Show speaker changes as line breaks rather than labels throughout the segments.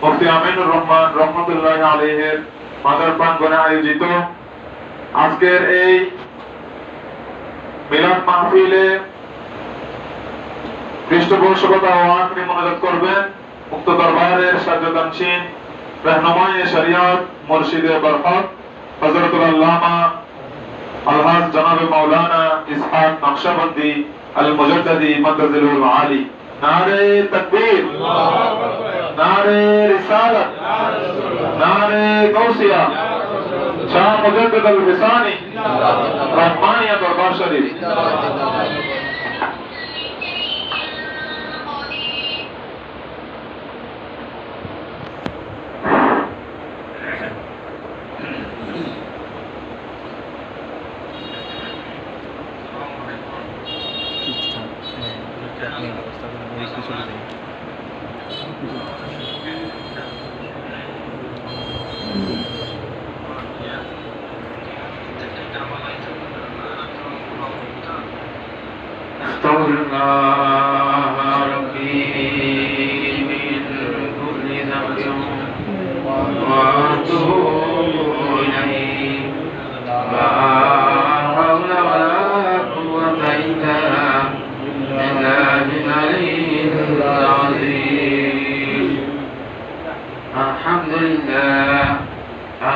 মুফতি আমিনুর রহমান রহমতুল্লাহ আলাইহির মাজার প্রাঙ্গণে আয়োজিত আজকের এই মিলাদ মাহফিলে পৃষ্ঠপোষকতা ও আখরি মোনাজাত করবেন মুক্ত দরবারের সাজ্জাদানশীন रहनुमाए शरीयत मुर्शिदे बरकत हजरतुल अल्लामा अलहाज जनाब मौलाना इसहाक नक्शबंदी अल मुजद्ददी मद्दजिलुल आली। नारे तकबीर, नारे रिसालत, नारे गौसिया, शाह मुजद्दद अल हिसानी रहमानिया दरबार शरीफ।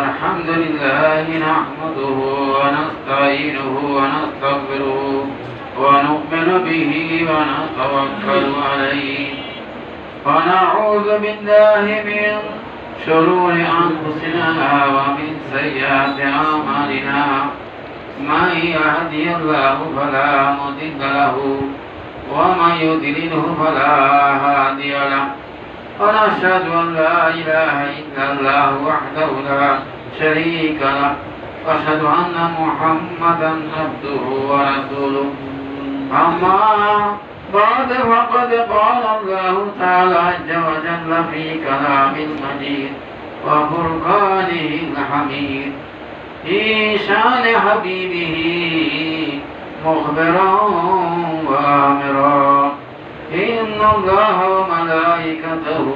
الحمد لله نحمده ونستعينه ونستغفره ونؤمن به ونتوكل عليه ونعوذ بالله من شرور أنفسنا ومن سيئات أعمالنا من يهدي الله فلا مضل له ومن يضلله فلا هادي له ونشهد أن لا إله إلا الله وحده لا شريك له وأشهد أن محمدا عبده ورسوله أما بعد فقد قال الله تعالى عز وجل في كلام المجيد وفرقانه الحميد في شان حبيبه مخبرا وآمرا إن الله وملائكته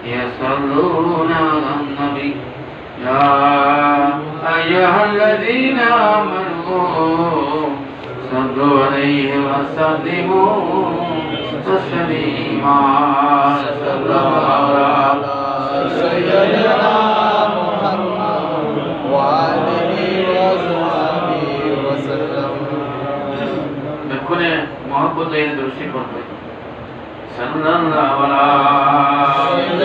يصلون على النبي يا أيها الذين آمنوا صلوا عليه وسلموا تسليما صلى الله على سيدنا محمد وآله وصحبه وسلم بكل محبت درشي করবে সাল্লাল্লাহু আলাইহি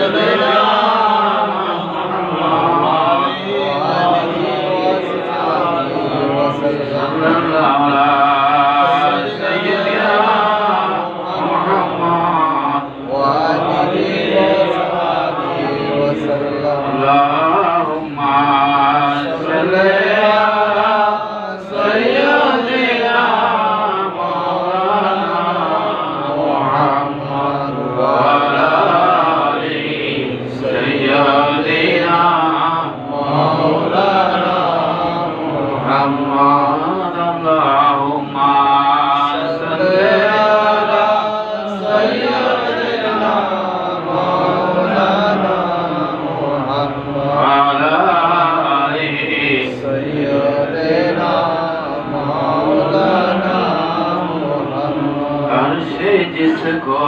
जिसको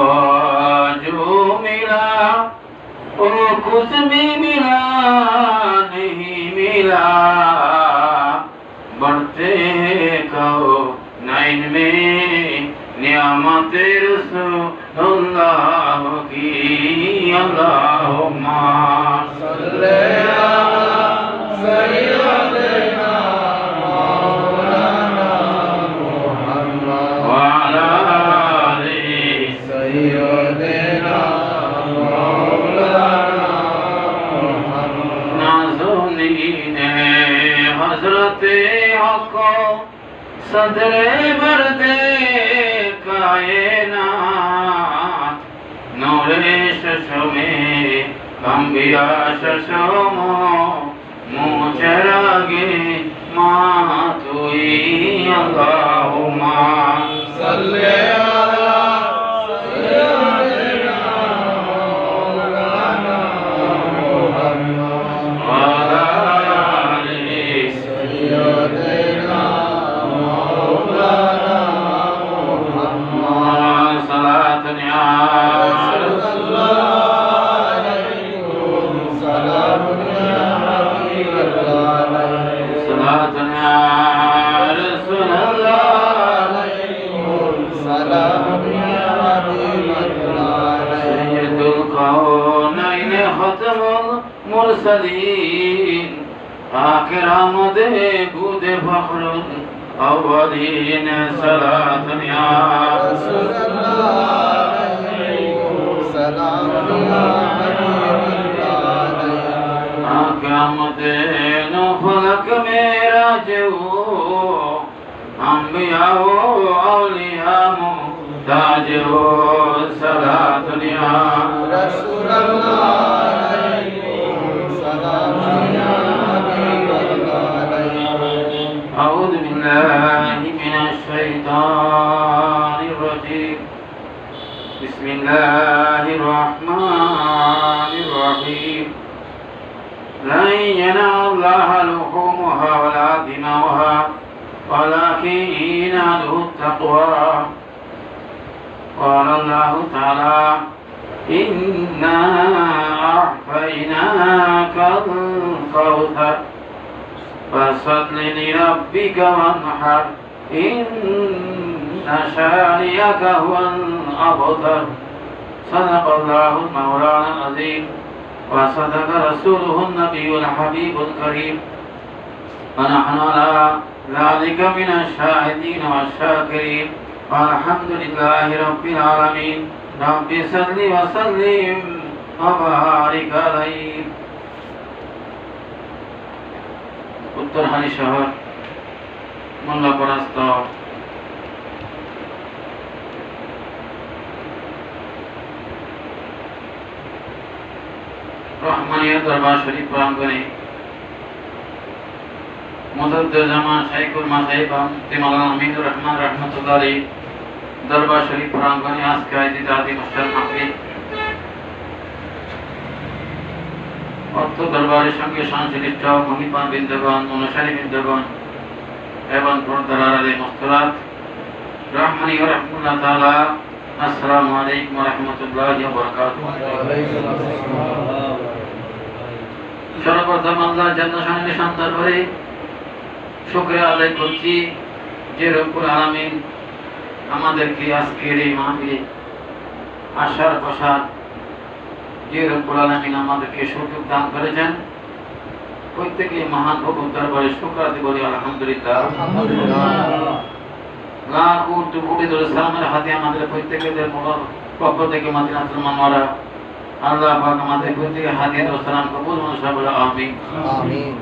जो मिला वो कुछ भी मिला नहीं मिला बढ़ते कहो नैन में नियामत रसूलुल्लाह की अल्लाहुम्मा सल्ली अला सय्यिदना मौलाना मुहम्मद व अला सय्यिदना मौलाना मुहम्मद नाज़ुनीन हज़रत हक़ सदरे बर्दे कायनात नूरे शशमे अंबिया शशमो मुचरागे मातुई अल्लाहुम्मा सल्ली अला सय्यिदना मौलाना কৌনাইনে খতমুল মুরসালিন আখির আমদে বুদে ফখরুল আউয়ালিন সালাতুন ইয়া आक़ामते नो फलक मेरा जो अंबिया हो औलिया मुहताज हो सलातुन या रसूल أعوذ بالله من الشيطان الرجيم بسم الله الرحمن الرحيم لن ينال الله لحومها ولا دماؤها ولكن يناله التقوى قال الله تعالى إنا أعطيناك الكوثر فصل لربك وانحر إن شانئك هو الأبتر صدق الله المولانا العظيم وصدق رسوله النبي الحبيب الكريم ونحن على ذلك من الشاهدين والشاكرين والحمد لله رب العالمين رب صل وسلم وبارك عليه উত্তরহানি শহর মোল্লাপরাস্ত রহমানিয়া দরবার শরীফ প্রাঙ্গণে মুজাদ্দিদ-ই-জামান শাইখুল মাসাইব মুফতি মাওলানা আমিনুর রহমান রাহমাতুল্লাহ আলাইহি দরবার শরীফ প্রাঙ্গণে আজকে আয়োজিত আদি মুশতাক মাহফিল অর্থ দরবারের সঙ্গে সংশ্লিষ্ট মহিমান বৃন্দগণ অনুসারী বৃন্দগণ এবং পর্দার আড়ালে মুস্তরাত রহমানি ওয়া রাহমাতুল্লাহ তাআলা আসসালামু আলাইকুম ওয়া রাহমাতুল্লাহি ওয়া বারাকাতুহু। সর্বপ্রথম আল্লাহর জান্নাতুল শান দরবারে শুকরিয়া আদায় করছি যে রব্বুল আলামিন আমাদেরকে আজকের এই মাহফিলে আসার বসার যে রব্বুল আলামিন আমাদেরকে সুযোগ দান করেছেন প্রত্যেকে মহান প্রভুর দরবারে শুকর আদায় করি আলহামদুলিল্লাহ। লাখ কোটি কোটি দরুদ সালামের হাতে আমাদের প্রত্যেকের পক্ষ থেকে মদিনাতুল মুনাওয়ারা আল্লাহ পাক আমাদের প্রত্যেকে হাদিয়া ও সালাম কবুল মনসুর বলে আমিন আমিন।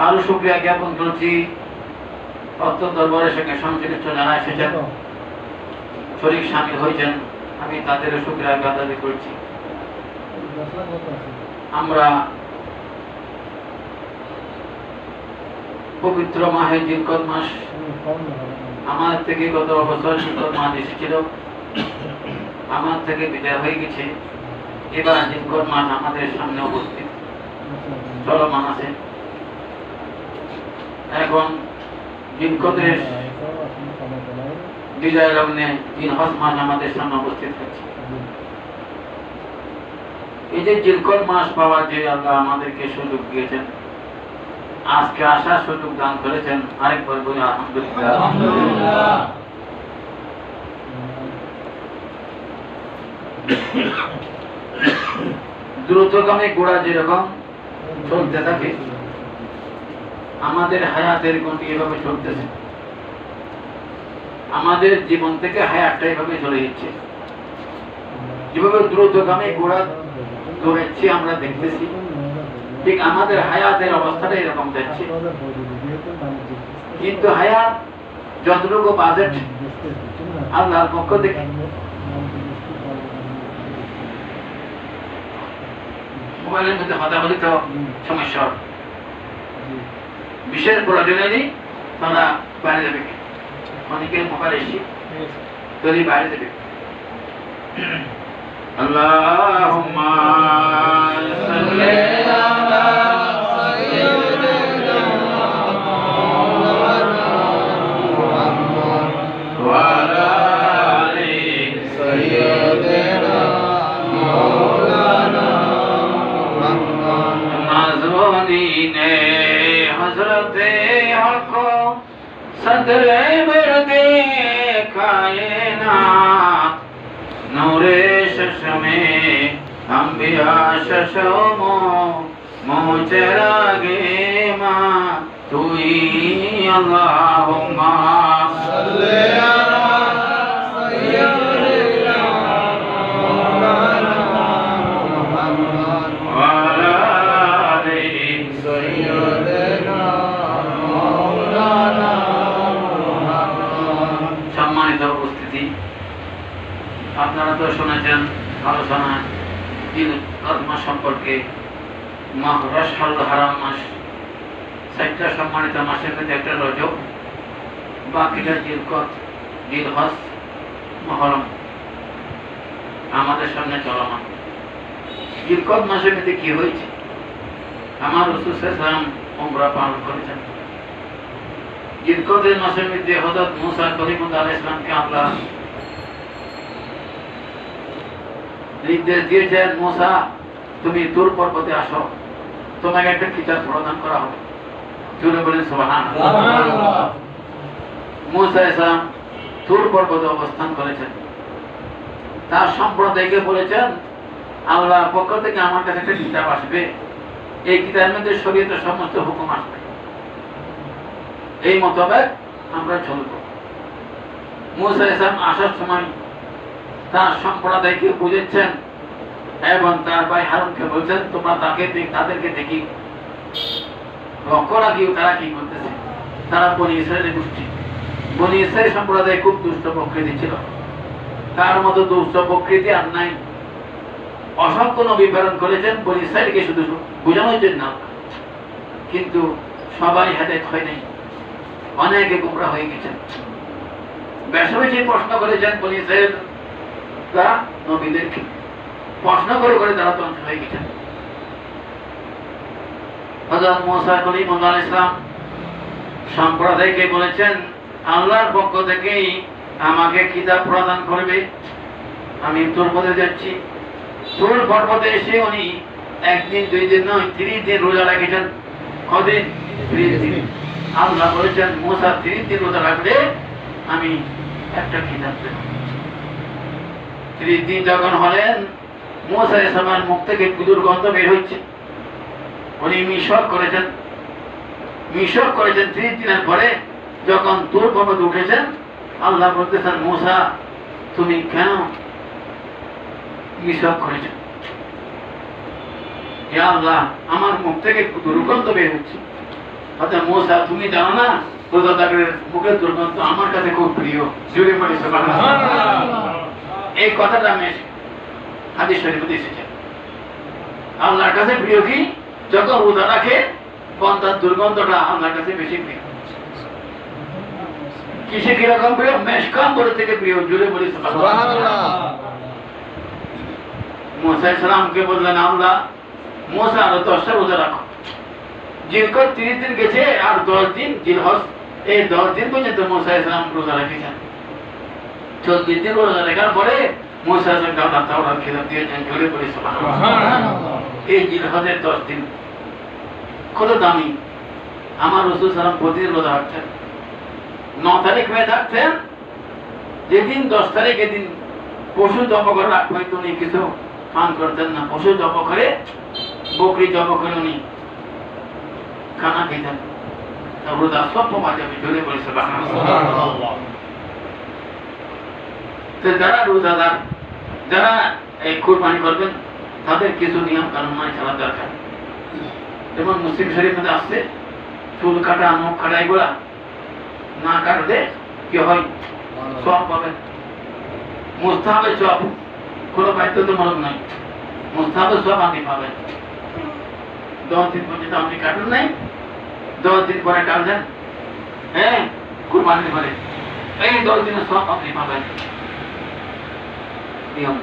আরো শুকরিয়া জ্ঞাপন করছি অত্র দরবারের সঙ্গে সংশ্লিষ্ট যারা এসেছেন শরীক শামিল হয়েছেন আমি তাদের শুকরিয়া আদায় করছি। আমরা পবিত্র মাহে জিলকদ মাস আমার থেকে গত বছর জিলকদ মাস এসেছিল, আমার থেকে বিদায় হয়ে গেছে। এবার জিলকদ মাস আমাদের সামনে উপস্থিত চলমান আছে। এখন জিলকদের বিজয় লগ্নে জিলহজ মাস আমাদের সামনে উপস্থিত হচ্ছে। এই যে জিলকদ মাস পাওয়ার যে আল্লাহ আমাদেরকে সুযোগ দিয়েছেন, আজকে আসার সুযোগ দান করেছেন, আরেকবার বলি আলহামদুলিল্লাহ। দ্রুতগামী ঘোড়া যেরকম চলতে থাকে, আমাদের হায়াতের গতি এভাবে চলতেছে। আমাদের জীবন থেকে হায়াতটা এভাবে চলে যাচ্ছে। যেভাবে দ্রুতগামী ঘোড়া দৌড়াচ্ছি আমরা দেখতেছি, ঠিক আমাদের হায়াতের অবস্থাটা এরকম যাচ্ছে। কিন্তু হায়াত যতটুকু বাজেট আল্লাহর পক্ষ থেকে, মোবাইলের মধ্যে কথা বলি তো সমস্যা, বিশেষ প্রয়োজনে নেই তারা বাইরে যাবে, অনেকের মোবাইল এসে তৈরি বাইরে যাবে। আল্লাহুম্মা সাল্লি আলা সাইয়্যিদিনা মুহাম্মদ ওয়া আলা আলি সাইয়্যিদিনা মাওলানা মুহাম্মদ। নাজওয়ানিনে হযরতে হক সদরে বরদে কায়নাত নূরে शशमे अंबिया शशमो मोचरागे मा तुई अल्लाहुम्मा सल्ले अला सय्यिदिना मौलाना मुहम्मद व अला आलि सय्यिदिना मौलाना मुहम्मद। সম্মানিত উপস্থিতি, আপনারা তো শুনেছেন আলোচনা জিলকদ মাস সম্পর্কে। মাহ রশহুল হারাম মাস, 4টা সম্মানিত মাসের মধ্যে একটা রজব, বাকিটা জিলকদ, জিলহজ, মুহররম আমাদের সামনে চলমান। জিলকদ মাসের মধ্যে কি হয়েছে? আমার রাসূল সাল্লাল্লাহু আলাইহি ওয়াসাল্লাম উমরা পালন করেছেন। জিলকদের মাসের মধ্যে হযরত মুসা কলিমুল্লাহ আলাইহিস সালামকে আল্লাহ নির্দেশ দিয়েছেন, মুসা তুমি তুর পর্বতে আসো, তোমাকে একটা কিতাব প্রদান করা হবে। জোরে বলেন সুবহানাল্লাহ। মুসা আলাইহিস সালাম তুর পর্বতে অবস্থান করেছেন। তার সম্প্রদায়কে বলেছেন, আল্লাহর পক্ষ থেকে আমার কাছে একটা কিতাব আসবে, এই কিতাবের মধ্যে শরীয়তের সমস্ত হুকুম আসবে, এই মোতাবেক আমরা চলব। মুসা আলাইহিস সালাম আসার সময় তার সম্প্রদায়কে বুঝেছেন এবং তার ভাই হারুনকে বলছেন, তোমরা তাদেরকে দেখি লক্ষ্য রাখিও তারা কি করতেছে। তারা বনি ইসরায়েলের গোষ্ঠী। বনি ইসরায়েল সম্প্রদায় খুব দুষ্ট প্রকৃতি ছিল, তার মতো দুষ্ট প্রকৃতি আর নাই। অসংখ্য নবী প্রেরণ করেছেন বনি ইসরায়েলকে শুধু বোঝানোর জন্য, কিন্তু সবাই হেদায়েত হয় নাই, অনেকে গোমরাহ হয়ে গেছেন। বেশি বেশি প্রশ্ন করেছেন বনি ইসরায়েল নবীদেরকে, প্রশ্ন করে করে তারা ধ্বংস হয়ে গেছেন। হযরত মুসা কলিমুল্লাহ আলাইহিস সালাম সম্প্রদায়কে বলেছেন, আল্লাহর পক্ষ থেকেই আমাকে কিতাব প্রদান করবে। আমি তুর পর্বতে যাচ্ছি। তুর পর্বতে এসে উনি 1 দিন 2 দিন নয় 30 দিন রোজা রেখেছেন। কদিন? 30 দিন। আল্লাহ বলেছেন, মুসা 30 দিন রোজা রাখলে আমি একটা কিতাব দেব। 30 দিন যখন হলেন, মুসা আলাইহিস সালামের মুখ থেকে দুর্গন্ধ বের হচ্ছে। উনি মিশক করেছেন। 30 দিনের পরে যখন তুর পর্বতে উঠেছেন, আল্লাহ বলতেছেন, মুসা তুমি কেন মিশক করেছেন? ইয়া আল্লাহ, আমার মুখ থেকে দুর্গন্ধ বের হচ্ছে। অর্থাৎ মুসা তুমি জানো না, রোজাদারের মুখের দুর্গন্ধ আমার কাছে খুব প্রিয়। জোরে বলি সুবহানাল্লাহ। এই কথাটা আমি হাদিস শরীফে এসেছে। আল্লাহর কাছে প্রিয় কি? যখন রোজা রাখে বান্দার দুর্গন্ধটা আল্লাহর কাছে বেশি প্রিয়। কিসে কিরকম প্রিয়? মেশকাম বলে থেকে প্রিয়। জোরে বলি সুবহানাল্লাহ। মুসা আলাইহিস সালামকে বললেন, আল্লাহ মুসা আরো 10টা রোজা রাখো। জিলকদ 30 দিন গেছে, আর 10 দিন জিলহজ, এই 10 দিন পর্যন্ত মুসা আলাইহিস সালাম রোজা রেখেছেন। 40 দিন রোজা রাখার পরে মুসা আলাইহিস সালামকে আল্লাহ তাওরাত কিতাব দিয়েছেন। জোরে বলি সুবহানাল্লাহ। এই জিলহজের 10 দিন কত দামি। আমার রাসূল সাল্লাল্লাহু আলাইহি ওয়াসাল্লাম প্রতিদিন রোজা রাখতেন। 9 তারিখ হয়ে থাকতেন, যেদিন 10 তারিখ এদিন পশু জব করে রাখতে হইতো, উনি কিছু পান করতেন না। পশু জব করে, বকরি জব করে উনি খানা খেতেন। রোজা সব পাওয়া যাবে। জোরে বলি সুবহানাল্লাহ। তো যারা রোজাদার, যারা এই কুরবানি করবেন, তাদের কিছু নিয়ম কানুন মানে চলা দরকার। যেমন মুসলিম শরীফের মধ্যে আসছে, চুল কাটা, মুখ কাটা, এগুলা না কাটলে কি হয়? সব পাবেন। মুস্তাহাবে সব, কোনো বাধ্যতামূলক নাই। মুস্তাহাবে সব আপনি পাবেন। 10 দিন পর্যন্ত আপনি কাটেন নাই, 10 দিন পরে কাটলেন, হ্যাঁ কুরবানি করে, এই 10 দিনে সব আপনি পাবেন। নিয়ম।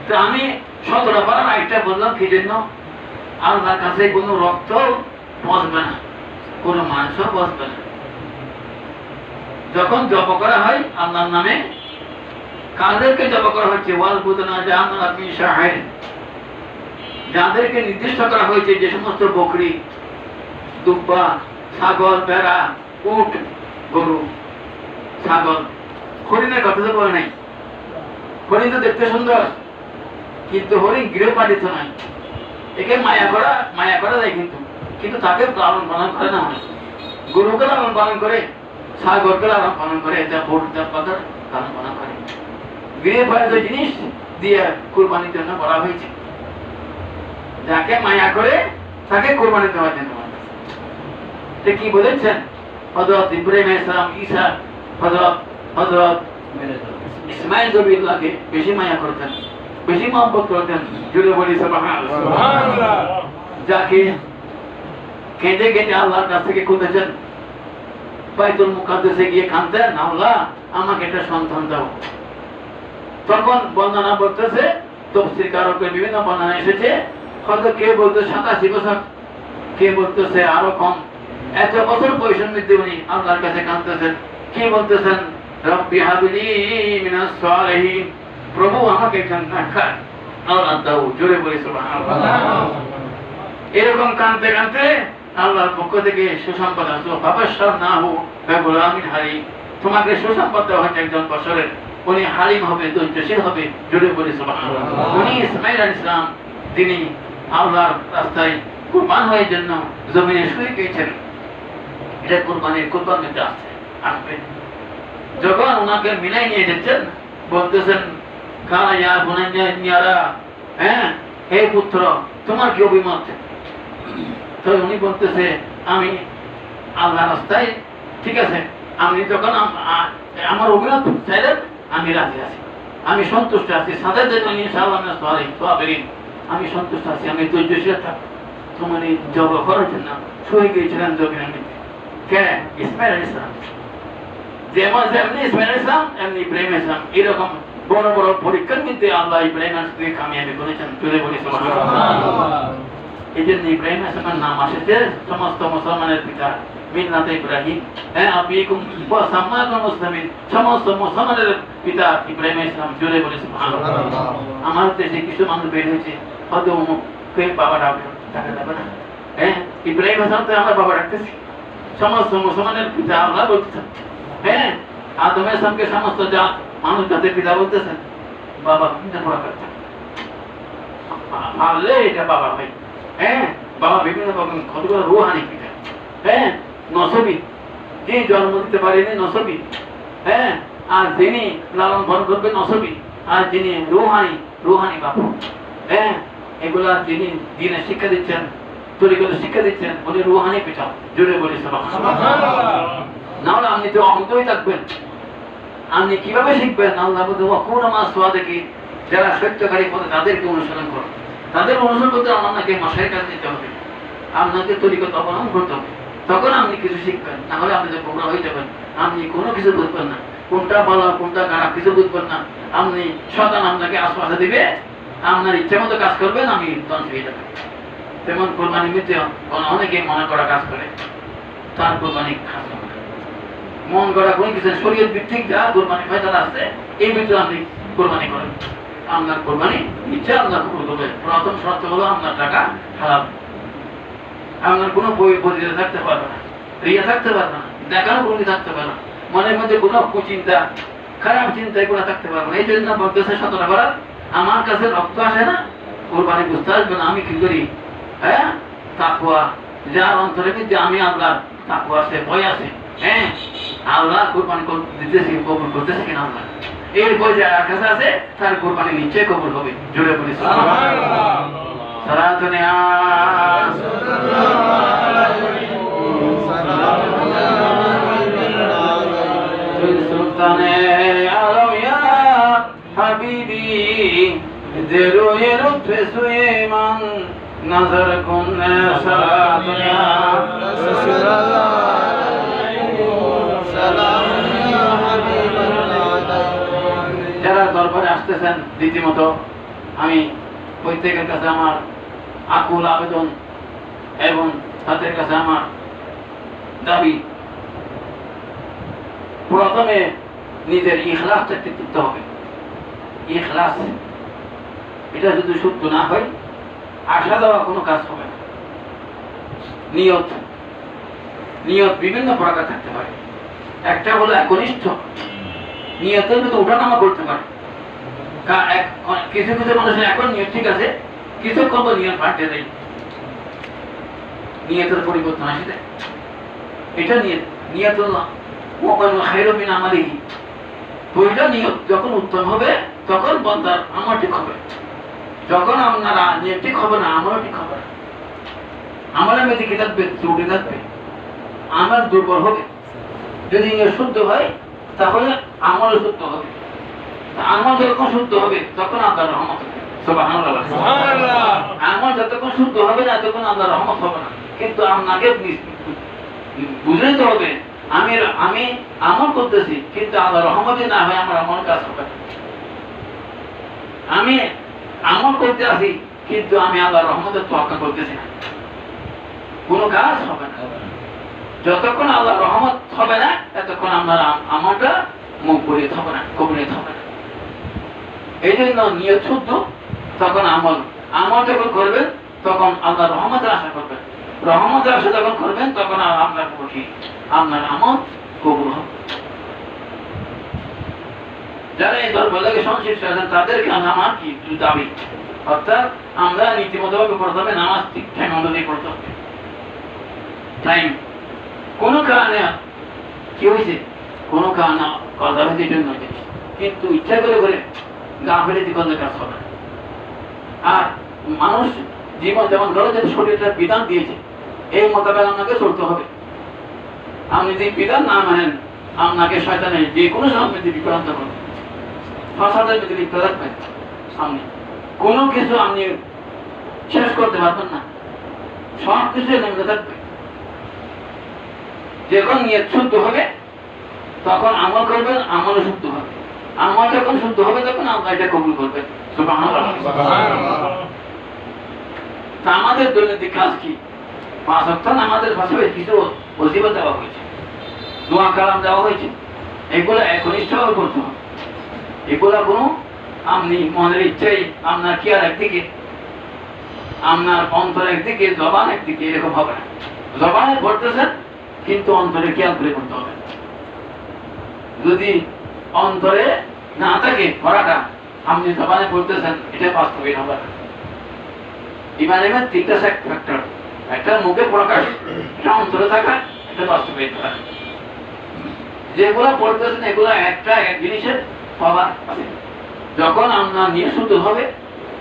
তো আমি 17 বার আইটা বললাম কি জন্য? আল্লাহর কাছে কোনো রক্ত বসবে না, কোনো মাংস বসবে না। যখন জব করা হয় আল্লাহর নামে, কাদেরকে জব করা হচ্ছে? ওয়াল বুদনা জাআলনা ফি শাহির, যাদেরকে নির্দিষ্ট করা হয়েছে, যে সমস্ত বকরি, দুব্বা, ছাগল, ভেড়া, উট, গরু, ছাগল, হরিণের কথা তো বলে নাই। হরিণ তো দেখতে সুন্দর, কিন্তু হরিণ গৃহপালিত নয়, একে মায়া করা যায়, কিন্তু তাকে লালন পালন করে না। গরুকে লালন পালন করে, ছাগলকে লালন পালন করে, এটা বোর্ডের পাতার লালন পালন করে। গৃহপালিত জিনিস দিয়ে কুরবানির জন্য বলা হয়েছে। যাকে মায়া করে তাকে কুরবানি দেওয়ার জন্য। কি বলেছেন হযরত ইব্রাহিম আলাইহিস সালাম, ঈসা, হযরত ইসমাঈল জবিল্লাহকে বেশি মায়া করতেন, বেশি মহব্বত করতেন। জুড়ে বলি সুবহানাল্লাহ। যাকে কেঁদে কেঁদে আল্লাহর কাছ থেকে খুঁজেছেন, বাইতুল মুকাদ্দাসে গিয়ে কাঁদতেন, আল্লাহ আমাকে একটা সন্তান দাও। তখন বর্ণনা বলতেছে, তাফসীরকারকের বিভিন্ন বর্ণনা এসেছে, হয়তো কেউ বলতে 87 বছর, কে বলতেছে আরো কম। এত বছর বয়সের মধ্যে উনি আল্লাহর কাছে কাঁদতেছেন। কি বলতেছেন? রব্বি হাবলি মিনাস সালিহিন, প্রভু আমাকে জান্নাত আল্লাহ দাও। জোরে বলি সুবহানাল্লাহ। এরকম কাঁদতে কাঁদতে আল্লাহর পক্ষ থেকে সুসংবাদ আসলো, ফাবাশশারনাহু বিগুলামিন হালিম, তোমাকে সুসংবাদ দেওয়া হচ্ছে একজন বছরের, উনি হালিম হবে, ধৈর্যশীল হবে। জোরে বলি সুবহানাল্লাহ। উনি ইসমাঈল আলাইহিস সালাম, তিনি আল্লাহর রাস্তায় কুরবান হওয়ার জন্য জমিনে শুয়ে গিয়েছেন। এটা কুরবানিতে আসবে। যখন ওনাকে মিলাই নিয়ে যাচ্ছেন, বলতেছেন কালা ইয়া বুনাইয়া, হ্যাঁ হে পুত্র তোমার কি অভিমত? তো উনি বলতেছে আমি আল্লাহ রাস্তায়, ঠিক আছে, আমি যখন আমার অভিমত চাইলেন আমি রাজি আছি, আমি সন্তুষ্ট আছি, সাদের জন্য ইনশাআল্লাহ আমি সন্তুষ্ট আছি, আমি ধৈর্যশীল থাকবো। তোমার এই জব করার জন্য শুয়ে গিয়েছিলেন জমিনের মধ্যে। কে? ইসমাঈল আলাইহিস সালাম। যেমনি ইসমাঈল আলাইহিস সালাম এমনি ইব্রাহিম আলাইহিস সালাম। এরকম বড় বড় পরীক্ষার মধ্যে আল্লাহ ইব্রাহিম আলাইহিস সালামকে কামিয়াবি করেছেন। চলে বলি সুবহানাল্লাহ। এই জন্য ইব্রাহিম আলাইহিস সালামের নাম আসছে সমস্ত মুসলমানের পিতা, মিল্লাতে ইব্রাহিম। হ্যাঁ, আবিকুম ওয়া সাম্মাকুম মুসলিমিন, সমস্ত মুসলমানের পিতা ইব্রাহিম আলাইহিস সালাম। জোরে বলি সুবহানাল্লাহ। আমার দেশে কিছু মানুষ বের হয়েছে, হয়তো কে বাবা ডাকবে, ডাকা যাবে না। হ্যাঁ, ইব্রাহিম আলাইহিস সালাম তো আমার বাবা ডাকতেছি। সমস্ত মুসলমানের পিতা আল্লাহ বলতেছেন। হ্যাঁ, আদম আলাইহিস সালামকে সমস্ত জাত মানুষ জাতির পিতা বলতেছেন। বাবা কিন্তু পড়া করতেন, পারলে এটা বাবা ভাই। হ্যাঁ, বাবা বিভিন্ন রকম কতগুলো রুহানি পিতা। হ্যাঁ, নসবী, যিনি জন্ম দিতে পারেনি নসবী। হ্যাঁ, আর যিনি লালন পালন করবে নসবী, আর যিনি রুহানি বাবা। হ্যাঁ, এগুলা যিনি দিনের শিক্ষা দিচ্ছেন, তরিকত শিক্ষা দিচ্ছেন, উনি রুহানি পিতা। জোরে বলি সুবহানাল্লাহ। নাহলে আপনি তো অন্তই থাকবেন, আপনি কিভাবে শিখবেন? আল্লাহ বলতে ওয়াকুন মা সাদিকিন, যারা সত্যকারী পথে তাদেরকে অনুসরণ করুন। তাদের অনুসরণ করতে আপনাকে মাশায়েখের কাছে যেতে হবে, আপনাকে তরিকত অবলম্বন করতে হবে, তখন আপনি কিছু শিখবেন। না হলে আপনি গোমরাহ হয়ে যাবেন, আপনি কোনো কিছু বুঝবেন না, কোনটা ভালো কোনটা খারাপ কিছু বুঝবেন না। আপনি শয়তান আপনাকে আশপাশে দিবে, আপনার ইচ্ছা মতো কাজ করবেন, আমি ধ্বংস হয়ে যাবেন। তেমন কোরবানি মিতে অনেকে মনে করা কাজ করে, তার কোরবানি খাস হবে। মন গড়া কোন কিছু শরীয়ত ভিত্তিক যা কোরবানি ফয়সালা আছে, এই ভিতরে আপনি কোরবানি করেন। আপনার কোরবানি ইচ্ছা আল্লাহ কবুল করবে। প্রথম শর্ত হলো আপনার টাকা হালাল, আপনার কোনো পরিচিত থাকতে পারবে না, রিয়া থাকতে পারবে না, দেখানো কোনো থাকতে পারবে না, মনের মধ্যে কোনো কুচিন্তা খারাপ চিন্তা এগুলো থাকতে পারবে না। এই জন্য বলতেছে 17 বার আমার কাছে রক্ত আসে না, কোরবানি বুঝতে আসবে না। আমি কি করি? হ্যাঁ, তাকওয়া, যার অন্তরে মধ্যে আমি আল্লাহ তাকওয়া আছে, ভয় আছে। হ্যাঁ, আল্লাহ কোরবানি দিতেছি, কবুল করতেছে কিনা আল্লাহ, এর ভয় যার কাছে আছে তার কোরবানি নিশ্চয়ই কবুল হবে। জোরে বলি সুবহানাল্লাহ। সালাতুন ইয়া সুলতানে আলম ইয়া হাবিবি, জেরুয়ে লুৎফে সুলেমান নজর কুন সালাতুন ইয়া রাসূলুল্লাহ। যারা দরবারে আসতেছেন, রীতিমত আমি প্রত্যেকের কাছে আমার আকুল আবেদন এবং তাদের কাছে আমার দাবি, প্রথমে নিজের ইখলাসটা করতে হবে। ইখলাস, এটা যদি শুদ্ধ না হয় আশা দেওয়া কোনো কাজ হবে না। নিয়ত বিভিন্ন প্রকার থাকতে পারে। একটা হলো একনিষ্ঠ, নিয়তের মধ্যে ওঠানামা করতে পারে। কিছু কিছু মানুষের এখন নিয়ত ঠিক আছে, কিছুক্ষণ তো নিয়ত পাল্টে দেয়, নিয়তের পরিবর্তন আসে দেয়। এটা নিয়তুল্লাহ খায়রু মিন আমালিহি। ওইটা নিয়ত যখন উত্তম হবে তখন বান্দার আমল ঠিক হবে। যখন আপনারা নিয়ত ঠিক হবে না, আমল ঠিক হবে না। আমলের মধ্যে কি থাকবে? ত্রুটি থাকবে, আমল দুর্বল হবে। যদি নিয়ত শুদ্ধ হয় তাহলে আমল শুদ্ধ হবে। আমল যখন শুদ্ধ হবে তখন আল্লাহর রহমত হবে। সুবহানাল্লাহ, সুবহানাল্লাহ। আমল যতক্ষণ শুদ্ধ হবে না তখন আল্লাহর রহমত হবে না। কিন্তু আপনাকে বুঝতে তো হবে আমি আমল করতেছি, কিন্তু আল্লাহর রহমতে না হয় আমার আমল কাজ হবে না। আমি আমল করতে আসি কিন্তু আমি আল্লাহর রহমতের তোয়াক্কা করতেছি না, কোনো কাজ হবে না। যতক্ষণ আল্লাহর রহমত হবে না ততক্ষণ আমার আমলটা মকবুলিয়ত হবে না, কবুলিয়ত হবে না। এই জন্য নিয়ত শুদ্ধ, তখন আমল যখন করবেন তখন আল্লাহর রহমতের আশা করবেন। রহমতের আশা যখন করবেন তখন আপনার আমল কবুল হবে। যারা এই দরবারে সংশ্লিষ্ট আছেন তাদেরকে আমার কি দাবি, অর্থাৎ আমরা নীতিমতো ভাবে পড়তে হবে, নামাজ ঠিক টাইম অনুযায়ী পড়তে হবে। টাইম কোনো কারণে কি হয়েছে, কোনো কারণে কথা হয়েছে এই জন্য, কিন্তু ইচ্ছা করে গাফিলতি করলে কাজ হবে। আর মানুষ জীবন যেমন ধরো যে শরীরটা বিধান দিয়েছে এই মোতাবেক আপনাকে চলতে হবে। আপনি যদি বিধান না মানেন আপনাকে শয়তানের যে কোনো সময় বিভ্রান্ত করবে, ফাসাদের মধ্যে লিপ্ত রাখবেন। আপনি কোনো কিছু আপনি শেষ করতে পারবেন না, সব কিছু নেমে থাকবে। যখন নিয়ত শুদ্ধ হবে তখন আমল করবেন, আমল শুদ্ধ হবে। আমল যখন শুদ্ধ হবে তখন আল্লাহ এটা কবুল করবেন। সুবহানাল্লাহ, সুবহানাল্লাহ। তা আমাদের দৈনন্দিন কাজ কি? 5 ওয়াক্ত নামাজের পাশাপাশি কিছু ওজিফা দেওয়া হয়েছে, দোয়া কালাম দেওয়া হয়েছে। এগুলো একনিষ্ঠভাবে করতে হবে। এগুলা কোনো আপনি মনের ইচ্ছাই আপনার কি আর একদিকে, আপনার অন্তর একদিকে, জবান একদিকে, এরকম হবে না। জবানে পড়তেছেন কিন্তু অন্তরে খেয়াল করে করতে হবে। যদি অন্তরে না থাকে পড়াটা, আপনি জবানে পড়তেছেন, এটা বাস্তবিক হবে না। ইমানের 3টা ফ্যাক্টর, একটা মুখে প্রকাশ, একটা অন্তরে থাকা, একটা বাস্তবিক থাকা। যেগুলো পড়তেছেন এগুলো একটা এক জিনিসের পাওয়ার আছে। যখন আপনার নিয়ে শুদ্ধ হবে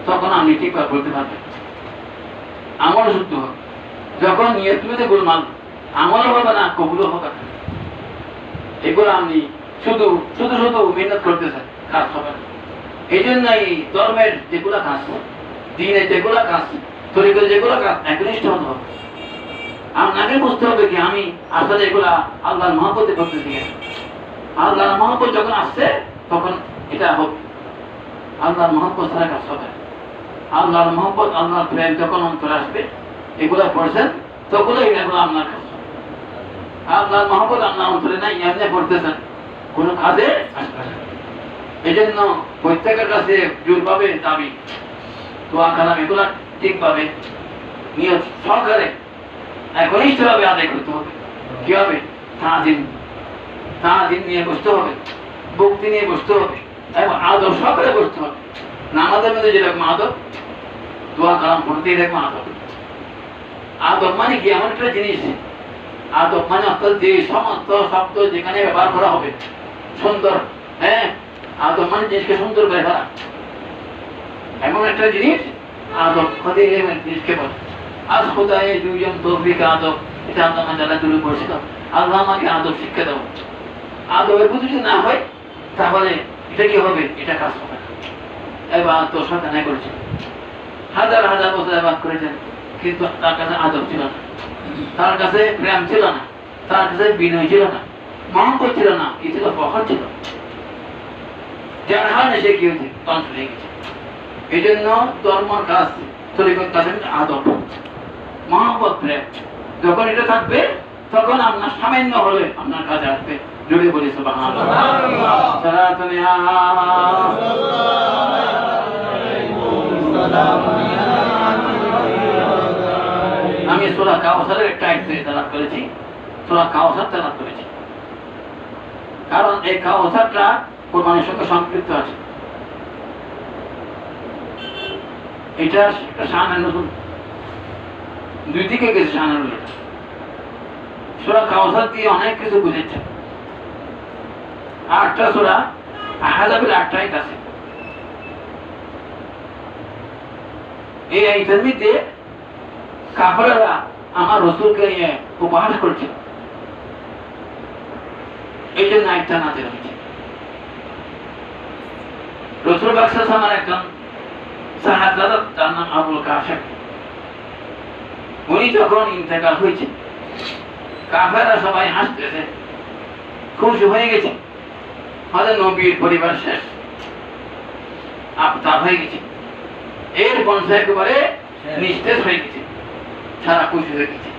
তখন আপনি ঠিকভাবে বলতে পারবেন, আমল শুদ্ধ হবে। যখন নিয়ে তুমি গোলমাল, আমলও হবে না, কবুলও হবে না। এগুলো আপনি শুধু মেহনত করতেছেন, কাজ হবে না। এই জন্য এই ধর্মের যেগুলো কাজ, দিনের যেগুলো কাজ, তরিকার যেগুলো কাজ একনিষ্ঠ হতে হবে। আপনাকে বুঝতে হবে কি আমি আসলে এগুলা আল্লাহর মহব্বতে করতেছি। আল্লাহর মহব্বত যখন আসছে তখন এটা হবে। আল্লাহর মহব্বত ছাড়া কাজ হবে। আল্লাহর মহব্বত, আল্লাহর প্রেম যখন অন্তরে আসবে, এগুলা পড়ছেন তখন এগুলো আপনার কাজ হবে। আল্লাহর মহব্বত আপনার অন্তরে নাই, এমনি পড়তেছেন, কোনো কাজে আসবে না। এই জন্য প্রত্যেকের কাছে জোরভাবে দাবি, দোয়া কালাম এগুলা ঠিকভাবে নিয়ত সহকারে একনিষ্ঠভাবে আদায় করতে হবে। কি হবে? তাজিম নিয়ে বসতে হবে, ভক্তি নিয়ে বসতে হবে এবং আদব সহকারে বসতে হবে। নামাজের মধ্যে যেরকম আদব, দোয়া কালাম পড়তে এরকম আদব। আদব মানে কি? এমন একটা জিনিস, আদব মানে অর্থাৎ যে সমস্ত শব্দ যেখানে ব্যবহার করা হবে সুন্দর, হ্যাঁ, আদব মানে জিনিসকে সুন্দর করে ফেলা, এমন একটা জিনিস আদব। জিনিসকে বলে আজ খোদায় দুইজন তৌফিক আদব, এটা আল্লাহ যারা দূরে পড়ছিল, আল্লাহ আমাকে আদব শিক্ষা দেবো। আদবের বুঝি যদি না হয় তাহলে এটা কি হবে? এটা কাজ হবে না। এবার তো শয়তান করেছে, হাজার হাজার বছর এবার করেছেন, কিন্তু তার কাছে আদব ছিল না, তার কাছে প্রেম ছিল না, তার কাছে বিনয় ছিল না, মহব্বত ছিল না, কি ছিল? ফখর ছিল। যার হার সে কি হয়েছে? ধ্বংস হয়ে গেছে। এই জন্য ধর্মের কাজ, তরিকত কাজ আদব, মহব্বত, প্রেম যখন এটা থাকবে তখন আপনার সামান্য হলে আপনার কাজে আসবে। জুড়ে বলি সুবহানাল্লাহ। আমি সূরা কাউসারের একটা আয়াত তেলাওয়াত করেছি, সূরা কাউসার তেলাওয়াত করেছি, কারণ এই কাউসারটা কোরবানির সঙ্গে সম্পৃক্ত আছে। এটা একটা শানের নতুন, দুই দিকে গেছে শানের উল্লেখ। সূরা কাউসার দিয়ে অনেক কিছু বুঝেছে। 8টা সূরা, আহজাবের 8টা আয়াত আছে। এই আয়াতের মধ্যে কাফেররা আমার রাসূলকে নিয়ে উপহাস করছে, এই জন্য আয়াতটা নাযিল হয়েছে। রাসূল পাক সাল্লাল্লাহু আলাইহি ওয়াসাল্লাম একজন সাহাবা, তার নাম আবুল কাসেম। উনি যখন ইন্তেকাল হয়েছে, কাফেররা সবাই হাসতেছে, খুশি হয়ে গেছে, হযরত নবীর পরিবার শেষ, আফতার হয়ে গেছে, এর বংশ একেবারে নিস্তেজ হয়ে গেছে, সারা খুশি হয়ে গেছে।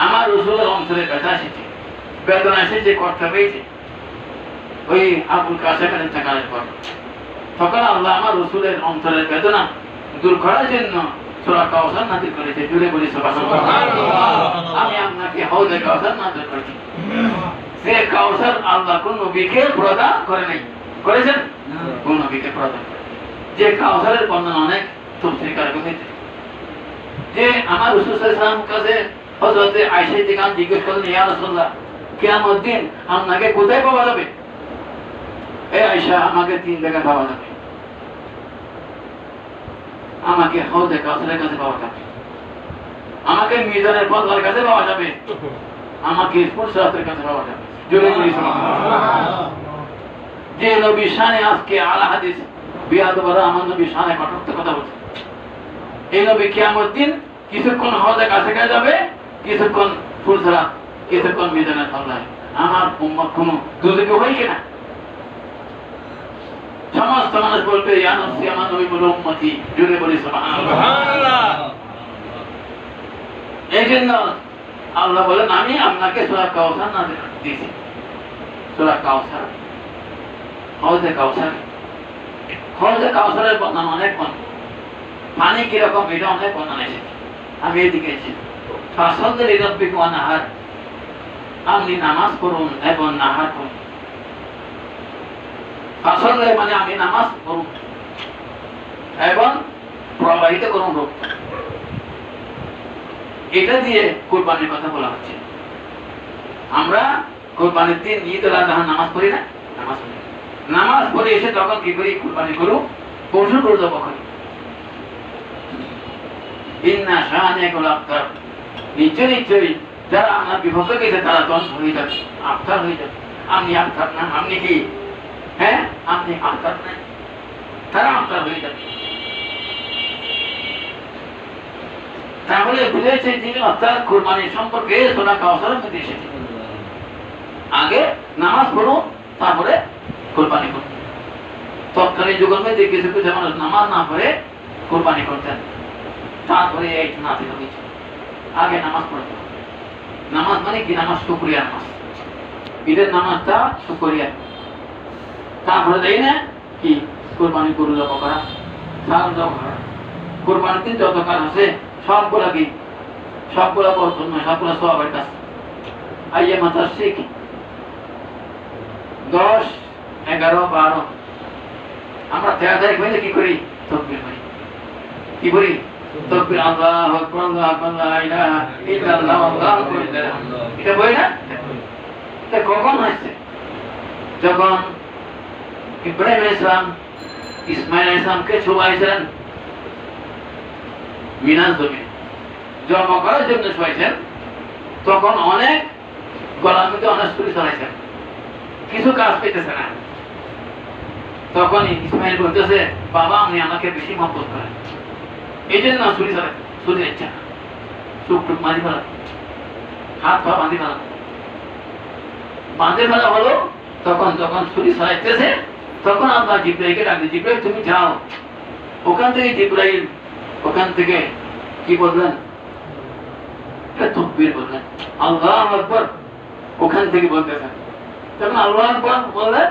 আমার রাসূলের অন্তরে ব্যথা এসেছে, বেদনা এসেছে, কষ্ট পেয়েছে ওই আবুল কাসেমের ইন্তেকালের পর। তখন আল্লাহ আমার রাসূলের অন্তরের বেদনা দূর করার জন্য সূরা কাউসার নাযিল করেছে। জুড়ে বলি সুবহানাল্লাহ। আমি আপনাকে হাউজে কাউসার নাযিল করেছি। সে কাউসার আল্লাহ কোন নবীকে প্রদান করে নাই, করেছেন? কোন নবীকে প্রদান করে। যে কাউসারের বর্ণনা অনেক তাফসীর কারকে হয়েছে, যে আমার রাসূল সাল্লাল্লাহু আলাইহি ওয়াসাল্লাম কাছে হযরত আয়েশা থেকে জিজ্ঞেস করলেন, ইয়া রাসূলুল্লাহ, কিয়ামত দিন আপনাকে কোথায় পাওয়া যাবে? এ আয়েশা, আমাকে 3 জায়গায় পাওয়া যাবে। আমাকে হাউজে কাউসারের কাছে পাওয়া যাবে, আমাকে মিজানের পদ্মার কাছে পাওয়া যাবে, আমাকে ফুরসাতের কাছে পাওয়া যাবে। জোরে বলি সুবহানাল্লাহ। যে নবী শানে আজকে আলা হাদিস বিয়াদবরা আমার নবী শানে কঠোর কথা বলছে। এই নবী কিয়ামত দিন কিছুক্ষণ হাউজে কাছে যাবে, কিছুক্ষণ ফুরসাত, কিছুক্ষণ মিজানের পদ্মায়। আমার উম্মত কোনো দুর্যোগ হয় কিনা? সমস্ত মানুষ বলবে, ইয়া নফসি, আমার নবী বলে উম্মতি। জোরে বলি সুবহানাল্লাহ। এই জন্য আল্লাহ বলেন, আমি আপনাকে সূরা কাউসার নাযিল দিয়েছি। সূরা কাউসার, হাউজে কাউসার। হাউজে কাউসারের বর্ণনা অনেক, পানি কিরকম এটা অনেক বর্ণনা এসেছে। আমি এদিকে এসেছি, ফাসাল্লি লিরাব্বিকা ওয়ানহার, আপনি নামাজ পড়ুন এবং নাহার করুন। ফাসাল্লি মানে আমি নামাজ পড়ুন এবং প্রবাহিত করুন রূপ। এটা দিয়ে কুরবানির কথা বলা হচ্ছে। আমরা কুরবানির দিন ঈদুল আযহা নামাজ পড়ি না? নামাজ পড়ে এসে তখন কি করি? কুরবানি করু, পশু জব করি। ইন্না শানিয়াকাল আবতার, নিশ্চয়ই যারা আমার বিভক্ত গেছে তারা ধ্বংস হয়ে যাবে, আবতার হয়ে যাবে। আপনি আবতার না, আপনি কি? হ্যাঁ, আপনি আবতার না, তারা আবতার হয়ে যাবে। তাহলে বুঝেছে যে অর্থাৎ কুরবানির সম্পর্কে সূরা কাউসারের মধ্যে এসেছে। আগে নামাজ পড়ো, তারপরে কুরবানি করো। তৎকালীন যুগের মধ্যে কিছু কিছু মানুষ নামাজ না পড়ে কুরবানি করতেন, তারপরে এই নাযিল হয়েছে। আগে নামাজ পড়তে হবে। নামাজ মানে কি? নামাজ শুকরিয়া নামাজ, ঈদের নামাজটা শুকরিয়া। তারপরে দেই না কি? কুরবানি গরু জবাই করা, ছাগল জবাই করা। কুরবানির দিন যত কাজ আছে সবগুলা কি? সবগুলা বরকত নয়, সবগুলা সওয়াবের কাজ। আইয়ামে তাশরিক 10, 11, 12 আমরা তাড়াতাড়ি হইলে কি করি? তাকবীর করি। কি করি? তাকবীর, আল্লাহু আকবার, আল্লাহু আকবার, লা ইলাহা ইল্লাল্লাহ, আল্লাহু আকবার। এটা বই না? এটা কখন হয়েছে? যখন ইব্রাহিম আলাইহিস সালাম ইসমাঈল আলাইহিস সালামকে ছুঁয়াইছিলেন মিনার জমিনে, জন্ম করার জন্য ছুঁয়াইছেন, তখন অনেক গলার মধ্যে অনেক ছুরি চালাইছেন, কিছু কাজ পেতেছে না। তখন ইসমাঈল বলতেছে, বাবা আপনি আমাকে বেশি মহব্বত করেন, এই জন্য ছুরি চালাই, ছুরি ইচ্ছা না, চোখ টুক মারি ফেলা, হাত পা বাঁধি ফেলা, বাঁধে ফেলা হলো। তখন যখন ছুরি চালাইতেছে তখন আল্লাহ জিবরাইলকে ডাকবে, জিবরাইল তুমি যাও। ওখান থেকে জিবরাইল ওখান থেকে কি বললেন? তাকবীর বললেন, আল্লাহু আকবার। ওখান থেকে বলতেছেন, যখন আল্লাহু আকবার বললেন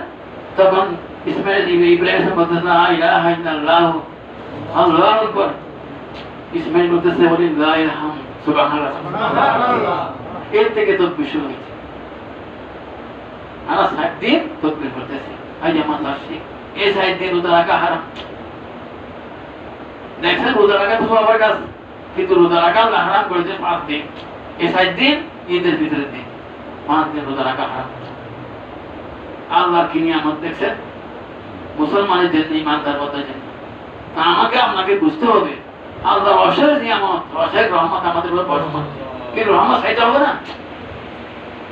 তখন ইসমাঈল ইব্রাহিম বলতেছে, লা ইলাহা ইল্লাল্লাহ, আল্লাহু আকবার। ইসমাঈল বলতেছে, ওয়ালিল্লাহিল হামদ, সুবহানাল্লাহ, সুবহানাল্লাহ। এর থেকে তাকবীর শুরু হয়েছে। আর 7 দিন তাকবীর করতেছে। আইয়ামে তাশরিক, এই 7 দিন রোজা রাখা হারাম। দেখছেন রোজা রাখা তো সবার কাছে, কিন্তু রোজা রাখা আল্লাহ হারাম করেছে 5 দিন। এই 7 দিন ঈদের ভিতরের দিন, 5 দিন রোজা রাখা হারাম। আল্লাহ কি নিয়ামত দেখছেন মুসলমানের জন্য, ইমানদার বলতে জন্য। তা আমাকে আপনাকে বুঝতে হবে আল্লাহর অশেষ নিয়ামত, অশেষ রহমত আমাদের উপর বর্ষণ। কিন্তু রহমত চাইতে হবে না,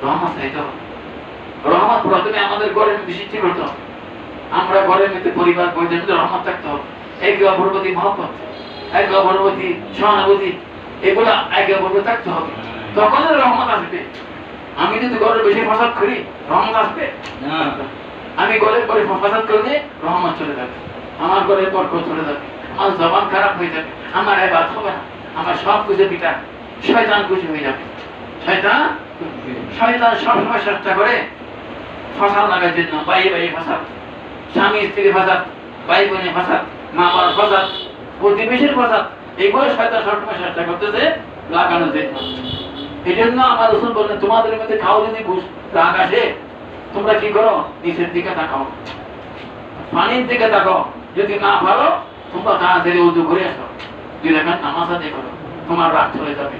রহমত চাইতে হবে। রহমত প্রথমে আমাদের ঘরের মধ্যে সৃষ্টি করতে হবে। আমরা ঘরের মধ্যে পরিবার পরিজনের মধ্যে রহমত থাকতে হবে। একে অপরের প্রতি মহব্বত, একে অপরের প্রতি সহানুভূতি, এগুলা একে অপরের থাকতে হবে, তখন রহমত আসবে। আমি যদি ঘরের বেশি ফসাদ করি রহমত আসবে? আমি ঘরের পরে ফসাদ করলে রহমত চলে যাবে, আমার ঘরের বরকত চলে যাবে, আমার জবান খারাপ হয়ে যাবে, আমার ইবাদত হবে না, আমার সব কিছু পিতা, শয়তান খুশি হয়ে যাবে। শয়তান সবসময় চেষ্টা করে ফসাদ লাগার জন্য, বাইরে বাইরে ফসাদ, স্বামী স্ত্রী ফসাদ, ভাই বোনের ফসাদ, মা বাবার ফসাদ, প্রতিবেশীর ফসাদ, এগুলো শয়তান সবসময় চেষ্টা করতেছে লাগানোর জন্য। এই জন্য আমার রাসূল বললেন, তোমাদের মধ্যে খাও যদি রাগ আসে, তোমরা কি করো? নিচের দিকে তাকাও, পানির দিকে তাকাও। যদি না পারো তোমরা তাড়াতাড়ি ওযু করে আসো, 2 রাকাত নামাজ আদায় করো, তোমার রাগ চলে যাবে।